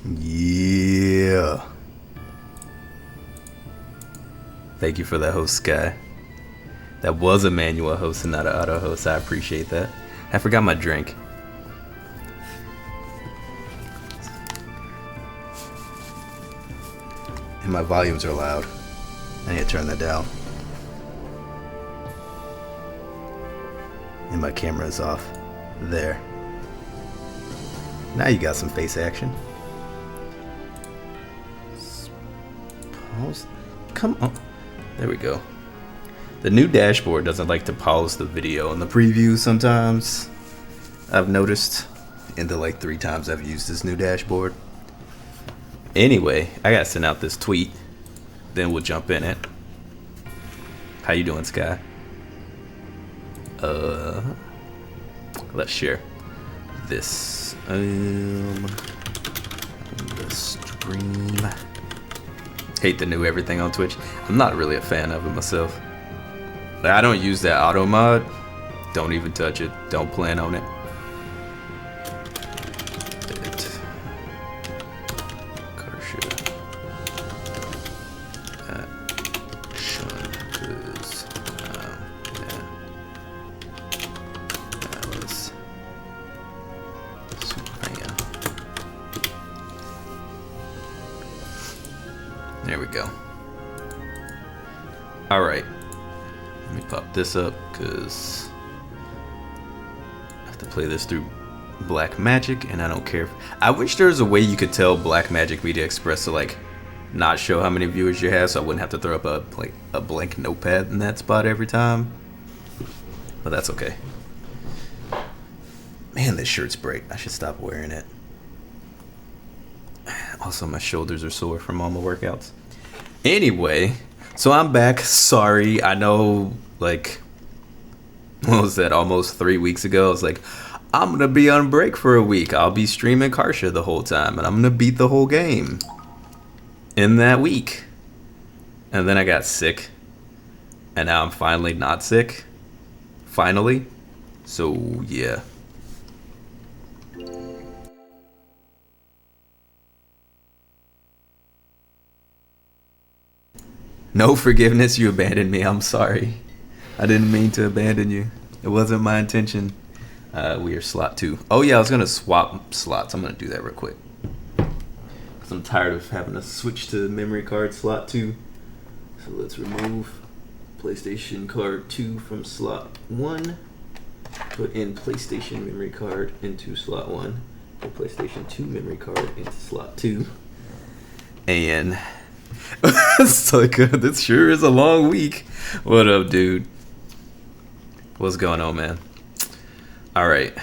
Yeah. Thank you for that host, Sky. That was a manual host and not an auto host. I appreciate that. I forgot my drink. And my volumes are loud. I need to turn that down. And my camera is off. There. Now you got some face action. Pause. Come on. There we go. The new dashboard doesn't like to pause the video in the preview sometimes. I've noticed in the like 3 times I've used this new dashboard. Anyway, I gotta send out this tweet. Then we'll jump in it. How you doing, Sky? Let's share this the stream. Hate the new everything on Twitch. I'm not really a fan of it myself. I don't use that auto mod. Don't even touch it. Don't plan on it. Kartia. Action. Cause, yeah. That was Superman. There we go. All right. Let me pop this up because I have to play this through Black Magic, and I don't care. I wish there was a way you could tell Black Magic Media Express to like not show how many viewers you have, so I wouldn't have to throw up a blank notepad in that spot every time. But that's okay. Man, this shirt's bright. I should stop wearing it. Also, my shoulders are sore from all my workouts. Anyway. So I'm back. Sorry. I know, like, what was that? Almost 3 weeks ago. I was like, I'm going to be on break for a week. I'll be streaming Kartia the whole time. And I'm going to beat the whole game in that week. And then I got sick. And now I'm finally not sick. Finally. So, yeah. No forgiveness, you abandoned me. I'm sorry. I didn't mean to abandon you. It wasn't my intention. We are slot 2. Oh yeah, I was gonna swap slots. I'm gonna do that real quick. Cause I'm tired of having to switch to memory card slot 2. So let's remove PlayStation card 2 from slot 1. Put in PlayStation memory card into slot 1. Put PlayStation 2 memory card into slot 2. And so good. This sure is a long week. What up, dude? What's going on, man? All right.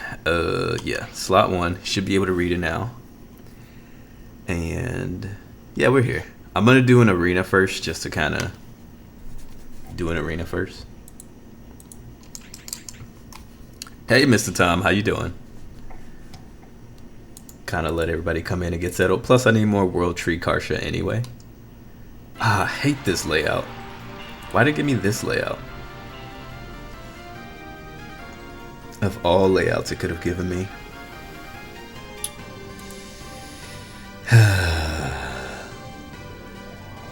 Yeah. Slot 1 should be able to read it now. And yeah, we're here. I'm gonna do an arena first, just to kind of do an arena first. Hey, Mr. Tom, how you doing? Kind of let everybody come in and get settled. Plus, I need more World Tree Kartia anyway. I hate this layout. Why'd it give me this layout? Of all layouts it could have given me.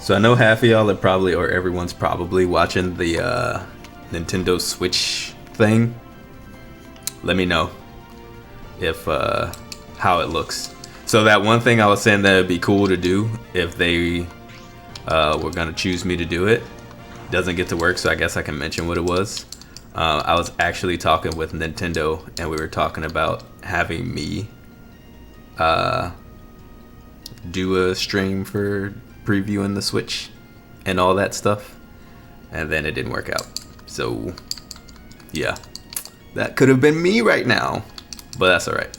So I know half of y'all are probably, or everyone's probably watching the Nintendo Switch thing. Let me know if how it looks. So that one thing I was saying that would be cool to do if they were gonna choose me to do it doesn't get to work, so I guess I can mention what it was. I was actually talking with Nintendo, and we were talking about having me do a stream for previewing the Switch and all that stuff, and then it didn't work out. So yeah, that could have been me right now, but that's all right.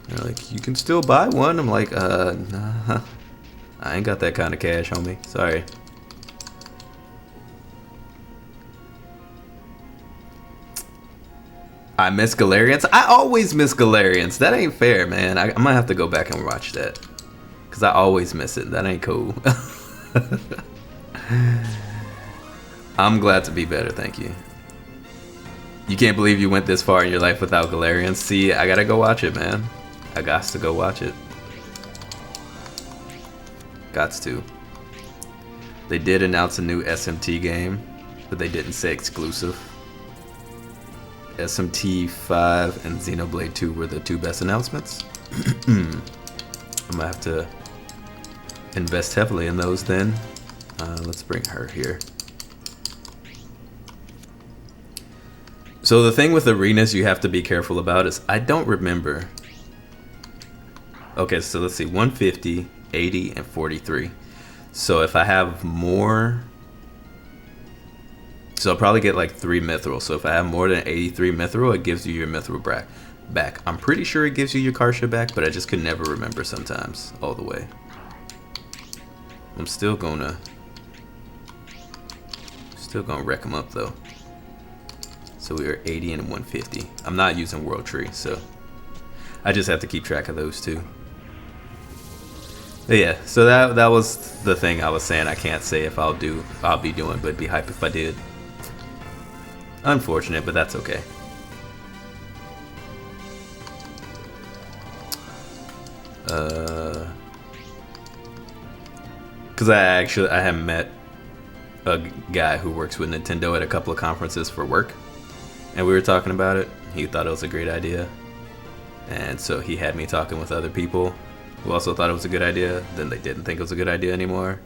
They're like, you can still buy one. I'm like, nah, I ain't got that kind of cash, homie. Sorry. I miss Galarians. I always miss Galarians. That ain't fair, man. I might have to go back and watch that, because I always miss it. That ain't cool. I'm glad to be better, thank you. You can't believe you went this far in your life without Galarians. See, I gotta go watch it, man. I got to go watch it. Gots to. They did announce a new SMT game, but they didn't say exclusive. SMT 5 and Xenoblade 2 were the two best announcements. I'm gonna have to invest heavily in those then. Let's bring her here. So the thing with arenas you have to be careful about is I don't remember. Okay, so let's see, 150, 80, and 43. So if I have more, so I'll probably get like 3 mithril. So if I have more than 83 mithril, it gives you your mithril back. I'm pretty sure it gives you your Kartia back, but I just could never remember sometimes all the way. I'm still gonna wreck them up though. So we are 80 and 150. I'm not using World Tree, so I just have to keep track of those two. But yeah, so that was the thing I was saying. I can't say if I'll be doing, but it'd be hype if I did. Unfortunate, but that's okay. Because I have met a guy who works with Nintendo at a couple of conferences for work, and we were talking about it. He thought it was a great idea, and so he had me talking with other people who also thought it was a good idea. Then they didn't think it was a good idea anymore.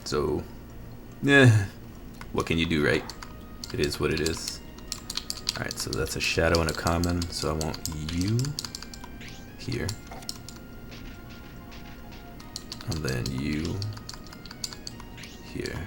So, yeah, what can you do, right? It is what it is. Alright, so that's a shadow and a common, so I want you here. And then you here.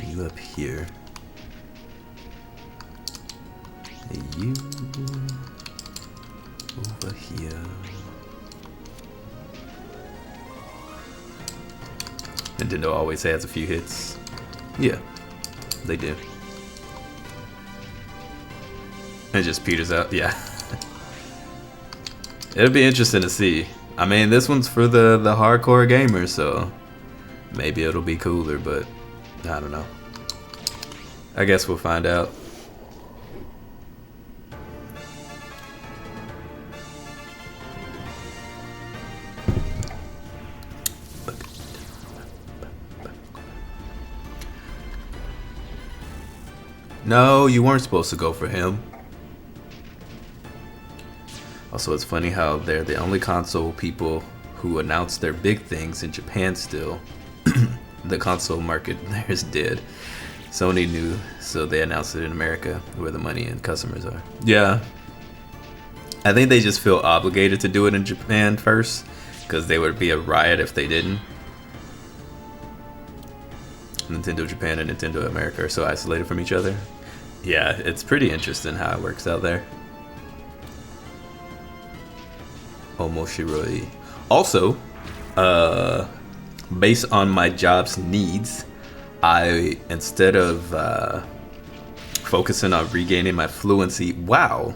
You up here. You over here. Nintendo always has a few hits. Yeah, they do. It just peters out. Yeah. It'll be interesting to see. I mean, this one's for the hardcore gamers, so maybe it'll be cooler, but I don't know. I guess we'll find out. No, you weren't supposed to go for him. Also, it's funny how they're the only console people who announce their big things in Japan still. The console market there is dead. Sony knew, so they announced it in America, where the money and customers are. Yeah. I think they just feel obligated to do it in Japan first, because they would be a riot if they didn't. Nintendo Japan and Nintendo America are so isolated from each other. Yeah, it's pretty interesting how it works out there. Omoshiroi. Also, based on my job's needs, I, instead of focusing on regaining my fluency, wow,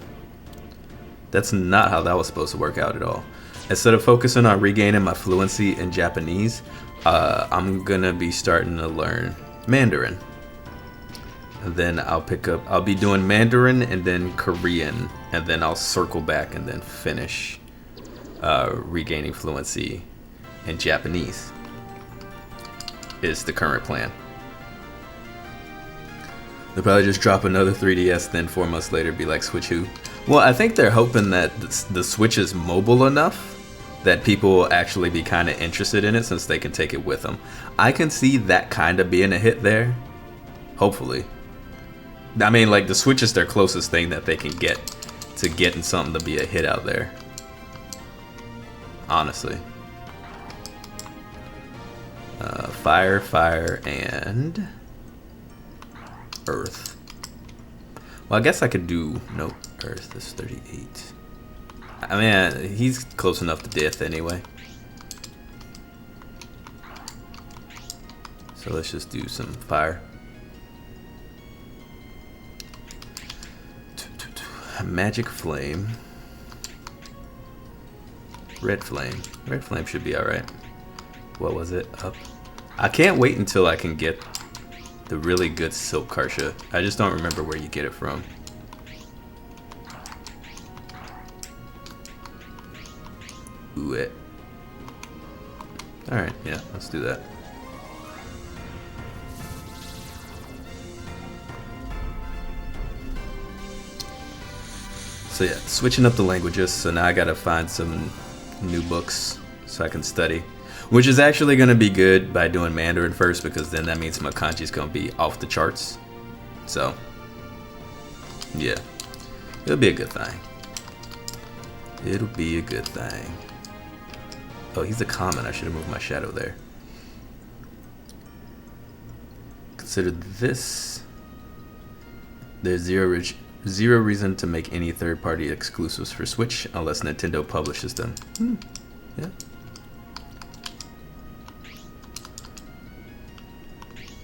that's not how that was supposed to work out at all. Instead of focusing on regaining my fluency in Japanese, I'm gonna be starting to learn Mandarin. And then I'll be doing Mandarin and then Korean, and then I'll circle back and then finish regaining fluency in Japanese is the current plan. They'll probably just drop another 3DS, then 4 months later be like, Switch who? Well, I think they're hoping that the Switch is mobile enough that people will actually be kind of interested in it since they can take it with them. I can see that kind of being a hit there. Hopefully. I mean, like, the Switch is their closest thing that they can get to getting something to be a hit out there. Honestly. Fire, and Earth. Well, I guess I could do... Nope, Earth is 38. I mean, he's close enough to death anyway. So let's just do some fire. Magic flame. Red flame. Red flame should be alright. What was it? Up. I can't wait until I can get the really good silk Kartia. I just don't remember where you get it from. Ooh, it. Alright, yeah, let's do that. So yeah, switching up the languages. So now I gotta find some new books so I can study. Which is actually gonna be good by doing Mandarin first, because then that means my kanji is gonna be off the charts. So, yeah. It'll be a good thing. It'll be a good thing. Oh, he's a common. I should have moved my shadow there. Consider this. There's zero reason to make any third-party exclusives for Switch unless Nintendo publishes them. Yeah.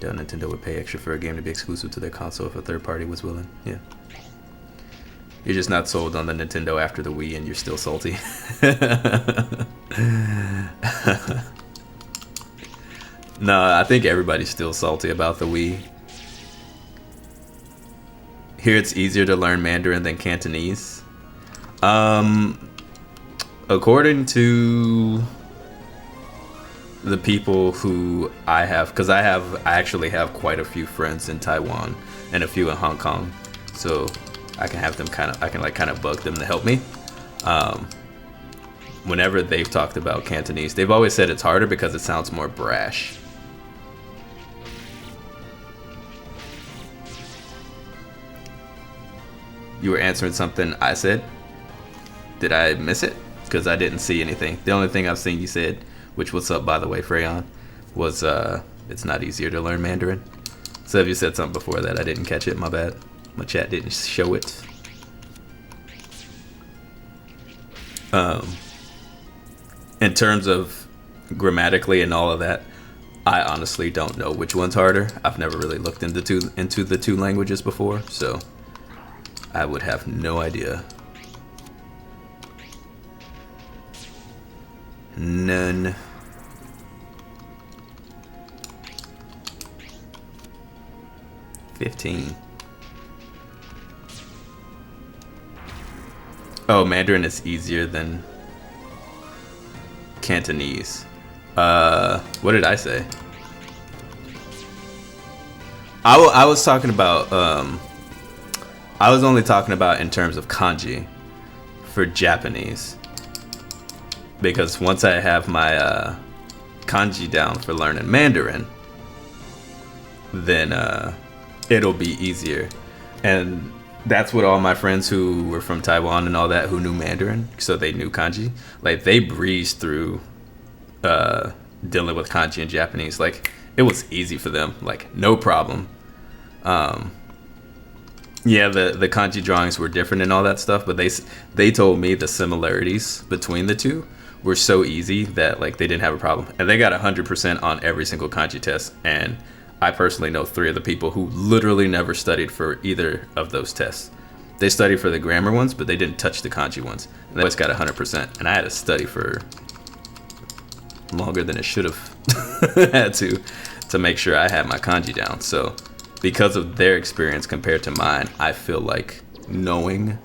Doubt Nintendo would pay extra for a game to be exclusive to their console if a third party was willing. Yeah. You're just not sold on the Nintendo after the Wii and you're still salty. No, I think everybody's still salty about the Wii. Here it's easier to learn Mandarin than Cantonese. According to the people who I have, because I actually have quite a few friends in Taiwan and a few in Hong Kong, so I can have them kind of bug them to help me. Whenever they've talked about Cantonese, they've always said it's harder because it sounds more brash. You were answering something I said. Did I miss it? Because I didn't see anything. The only thing I've seen you said, which what's up by the way, Freyon, was it's not easier to learn Mandarin. So if you said something before that, I didn't catch it, my bad. My chat didn't show it. In terms of grammatically and all of that, I honestly don't know which one's harder. I've never really looked into the two languages before, so I would have no idea. None. $15. Oh, Mandarin is easier than Cantonese. What did I say? I was talking about I was only talking about in terms of kanji for Japanese, because once I have my kanji down for learning Mandarin, then it'll be easier. And that's what all my friends who were from Taiwan and all that, who knew Mandarin, so they knew kanji, like they breezed through dealing with kanji in Japanese. Like it was easy for them, like no problem. Yeah, the kanji drawings were different and all that stuff, but they told me the similarities between the two were so easy that like they didn't have a problem, and they got 100% on every single kanji test. And I personally know 3 of the people who literally never studied for either of those tests. They studied for the grammar ones, but they didn't touch the kanji ones, and they always got 100%. And I had to study for longer than it should have had to make sure I had my kanji down. So because of their experience compared to mine, I feel like knowing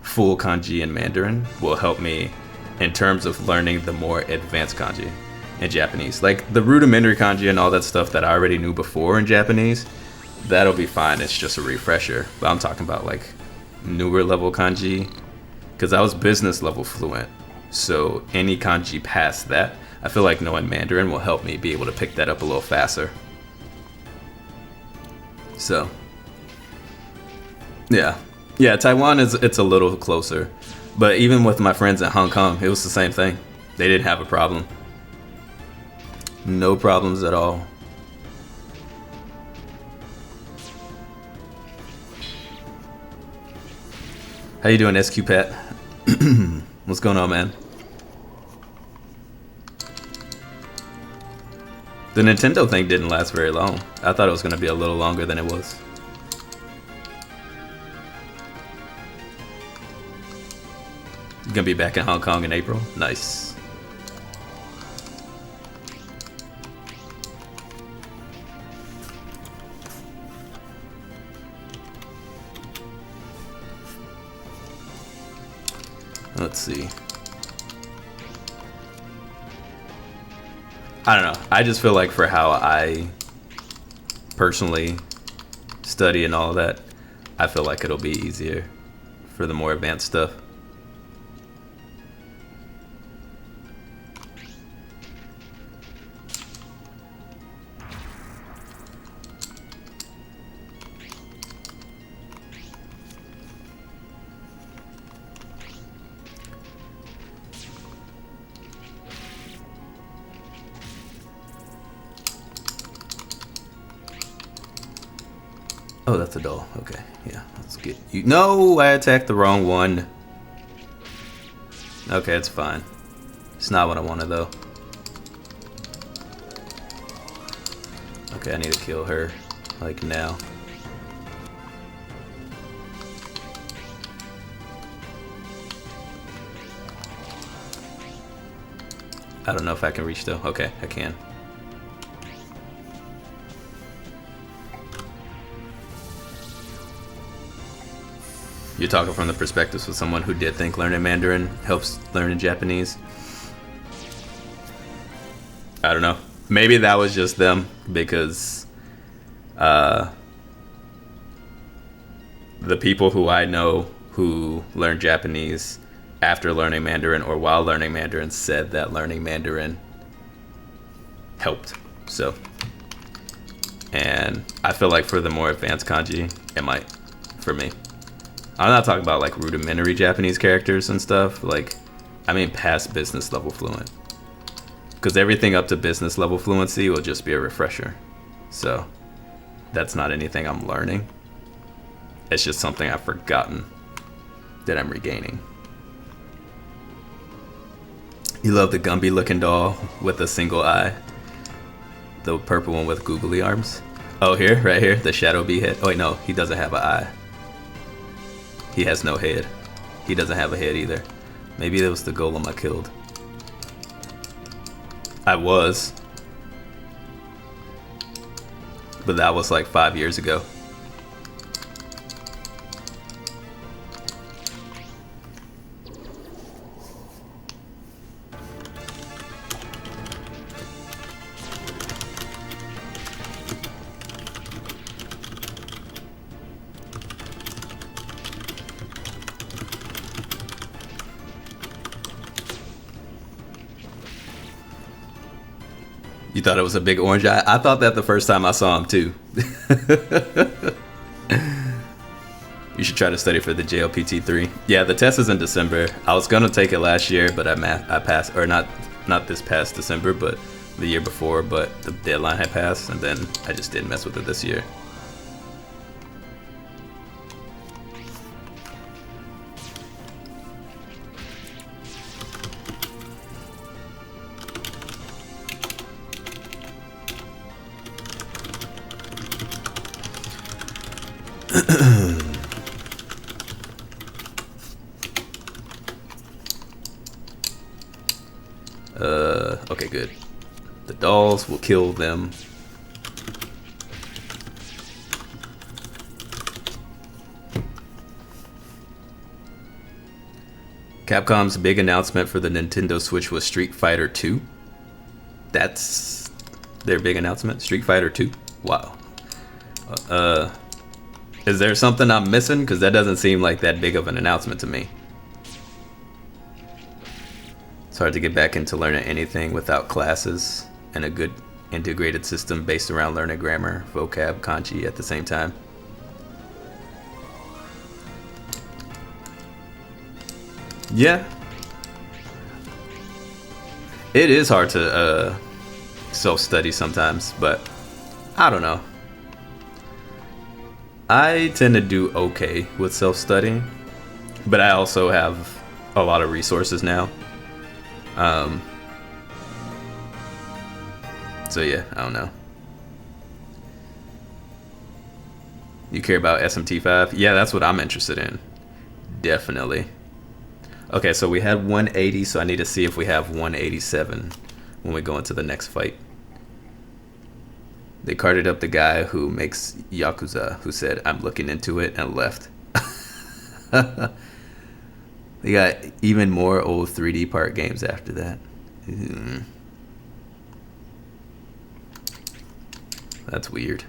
full kanji in Mandarin will help me in terms of learning the more advanced kanji in Japanese. Like the rudimentary kanji and all that stuff that I already knew before in Japanese, that'll be fine. It's just a refresher. But I'm talking about like newer level kanji, because I was business level fluent. So any kanji past that, I feel like knowing Mandarin will help me be able to pick that up a little faster. So yeah, Taiwan it's a little closer, but even with my friends in Hong Kong, it was the same thing. They didn't have a problem. No problems at all. How you doing, SQ Pat? What's going on, man? The Nintendo thing didn't last very long. I thought it was going to be a little longer than it was. You gonna be back in Hong Kong in April? Nice. Let's see. I don't know. I just feel like for how I personally study and all of that, I feel like it'll be easier for the more advanced stuff. Oh, that's a doll. Okay, yeah, let's get you. No, I attacked the wrong one. Okay, it's fine. It's not what I wanted, though. Okay, I need to kill her, like, now. I don't know if I can reach, though. Okay, I can. You're talking from the perspective of someone who did think learning Mandarin helps learning Japanese. I don't know. Maybe that was just them because the people who I know who learned Japanese after learning Mandarin or while learning Mandarin said that learning Mandarin helped. So, and I feel like for the more advanced kanji, it might, for me. I'm not talking about like rudimentary Japanese characters and stuff. Like, I mean past business level fluent. Because everything up to business level fluency will just be a refresher. So, that's not anything I'm learning. It's just something I've forgotten that I'm regaining. You love the Gumby looking doll with a single eye. The purple one with googly arms. Oh, here, right here, the Shadow Bee head. Oh wait, no, he doesn't have an eye. He has no head. He doesn't have a head either. Maybe it was the golem I killed. I was. But that was like 5 years ago. You thought it was a big orange eye? I thought that the first time I saw him too. You should try to study for the JLPT3. Yeah, the test is in December. I was gonna take it last year, but I passed, or not this past December, but the year before. But the deadline had passed, and then I just didn't mess with it this year. Okay, good. The dolls will kill them. Capcom's big announcement for the Nintendo Switch was Street Fighter 2. That's their big announcement? Street Fighter 2? Wow. Is there something I'm missing? Because that doesn't seem like that big of an announcement to me. It's hard to get back into learning anything without classes and a good integrated system based around learning grammar, vocab, kanji at the same time. Yeah. It is hard to self-study sometimes, but I don't know. I tend to do okay with self-studying, but I also have a lot of resources now. So yeah, I don't know. You care about SMT5? Yeah, that's what I'm interested in. Definitely. Okay, so we had 180, so I need to see if we have 187 when we go into the next fight. They carted up the guy who makes Yakuza, who said, "I'm looking into it," and left. They got even more old 3D Park games after that. That's weird.